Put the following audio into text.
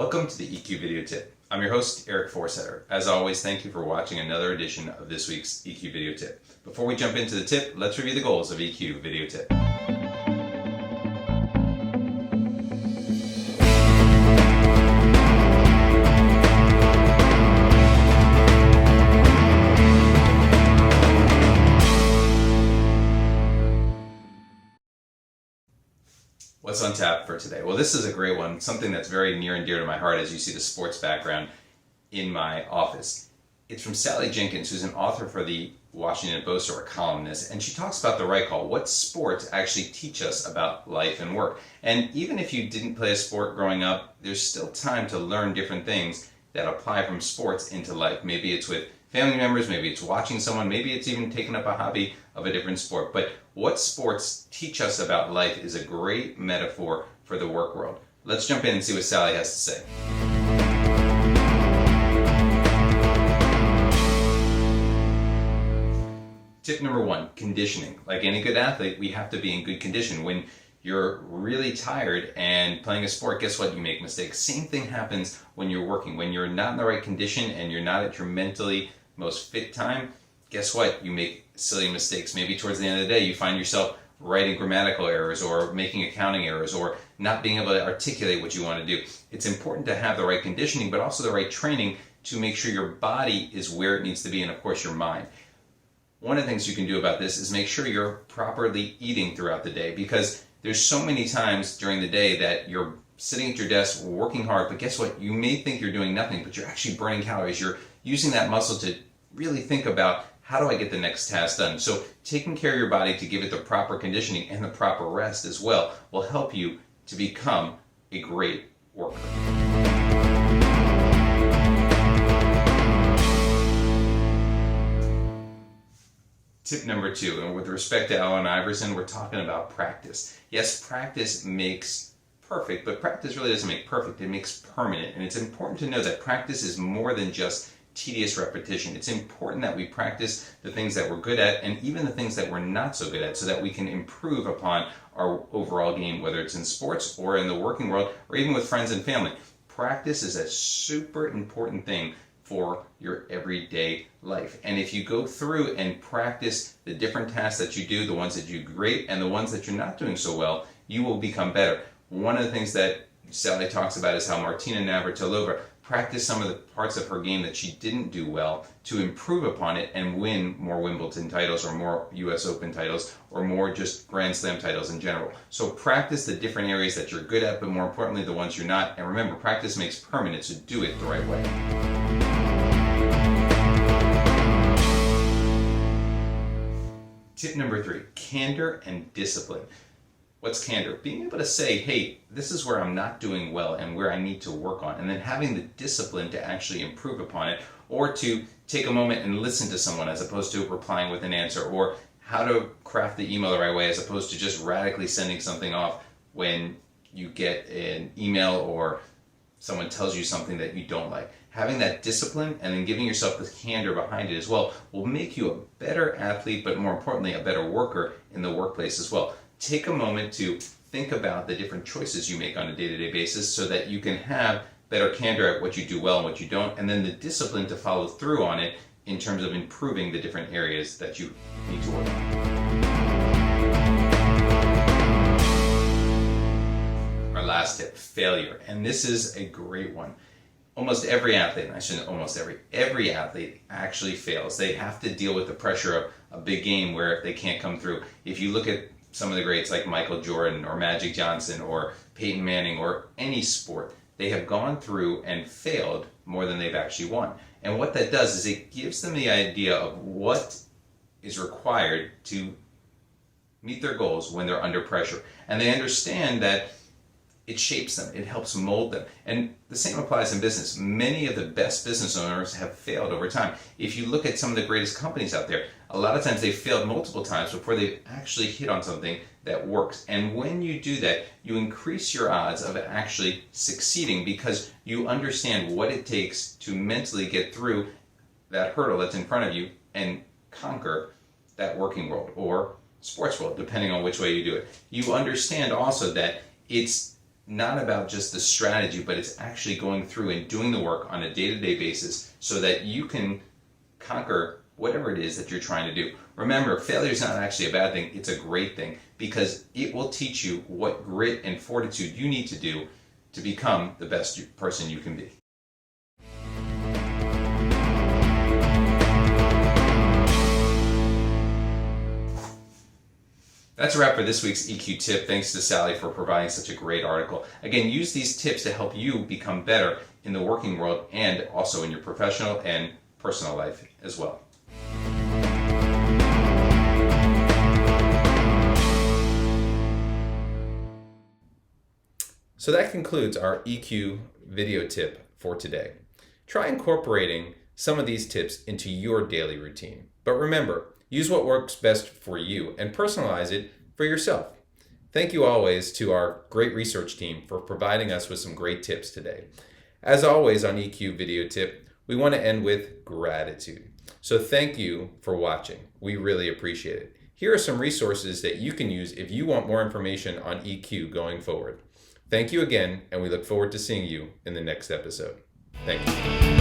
Welcome to the EQ Video Tip. I'm your host, Eric Forsetter. As always, thank you for watching another edition of this week's EQ Video Tip. Before we jump into the tip, let's review the goals of EQ Video Tip. What's on tap for today? Well, this is a great one, something that's very near and dear to my heart as you see the sports background in my office. It's from Sally Jenkins, who's an author for the Washington Post, or a columnist, and she talks about the right call. What sports actually teach us about life and work? And even if you didn't play a sport growing up, there's still time to learn different things that apply from sports into life. Maybe it's with family members, maybe it's watching someone, maybe it's even taking up a hobby of a different sport. But what sports teach us about life is a great metaphor for the work world. Let's jump in and see what Sally has to say. Tip number one, conditioning. Like any good athlete, we have to be in good condition. When you're really tired and playing a sport, guess what? You make mistakes. Same thing happens when you're working. When you're not in the right condition and you're not at your mentally most fit time, guess what? You make silly mistakes. Maybe towards the end of the day, you find yourself writing grammatical errors or making accounting errors or not being able to articulate what you want to do. It's important to have the right conditioning, but also the right training to make sure your body is where it needs to be, and of course your mind. One of the things you can do about this is make sure you're properly eating throughout the day, because there's so many times during the day that you're sitting at your desk working hard, but guess what? You may think you're doing nothing, but you're actually burning calories. You're using that muscle to really think about, how do I get the next task done? So taking care of your body to give it the proper conditioning and the proper rest as well will help you to become a great worker. Tip number two, and with respect to Allen Iverson, we're talking about practice. Yes, practice makes perfect, but practice really doesn't make perfect, it makes permanent. And it's important to know that practice is more than just tedious repetition. It's important that we practice the things that we're good at and even the things that we're not so good at, so that we can improve upon our overall game, whether it's in sports or in the working world or even with friends and family. Practice is a super important thing for your everyday life. And if you go through and practice the different tasks that you do, the ones that you do great and the ones that you're not doing so well, you will become better. One of the things that Sally talks about is how Martina Navratilova practiced some of the parts of her game that she didn't do well to improve upon it and win more Wimbledon titles or more US Open titles or more just Grand Slam titles in general. So practice the different areas that you're good at, but more importantly the ones you're not. And remember, practice makes permanent, so do it the right way. Tip number three, candor and discipline. What's candor? Being able to say, hey, this is where I'm not doing well and where I need to work on, and then having the discipline to actually improve upon it, or to take a moment and listen to someone as opposed to replying with an answer, or how to craft the email the right way as opposed to just radically sending something off when you get an email or someone tells you something that you don't like. Having that discipline and then giving yourself the candor behind it as well will make you a better athlete, but more importantly, a better worker in the workplace as well. Take a moment to think about the different choices you make on a day-to-day basis so that you can have better candor at what you do well and what you don't, and then the discipline to follow through on it in terms of improving the different areas that you need to work on. Our last tip, failure. And this is a great one. Almost every athlete, and I shouldn't almost every athlete actually fails. They have to deal with the pressure of a big game where they can't come through. If you look at some of the greats like Michael Jordan or Magic Johnson or Peyton Manning or any sport, they have gone through and failed more than they've actually won. And what that does is it gives them the idea of what is required to meet their goals when they're under pressure. And they understand that it shapes them, it helps mold them. And the same applies in business. Many of the best business owners have failed over time. If you look at some of the greatest companies out there, a lot of times they've failed multiple times before they've actually hit on something that works. And when you do that, you increase your odds of actually succeeding because you understand what it takes to mentally get through that hurdle that's in front of you and conquer that working world or sports world, depending on which way you do it. You understand also that it's not about just the strategy, but it's actually going through and doing the work on a day-to-day basis so that you can conquer whatever it is that you're trying to do. Remember, failure is not actually a bad thing, it's a great thing because it will teach you what grit and fortitude you need to do to become the best person you can be. That's a wrap for this week's EQ tip. Thanks to Sally for providing such a great article. Again, use these tips to help you become better in the working world and also in your professional and personal life as well. So that concludes our EQ video tip for today. Try incorporating some of these tips into your daily routine. But remember, use what works best for you and personalize it for yourself. Thank you always to our great research team for providing us with some great tips today. As always on EQ video tip, we want to end with gratitude. So thank you for watching. We really appreciate it. Here are some resources that you can use if you want more information on EQ going forward. Thank you again, and we look forward to seeing you in the next episode. Thank you.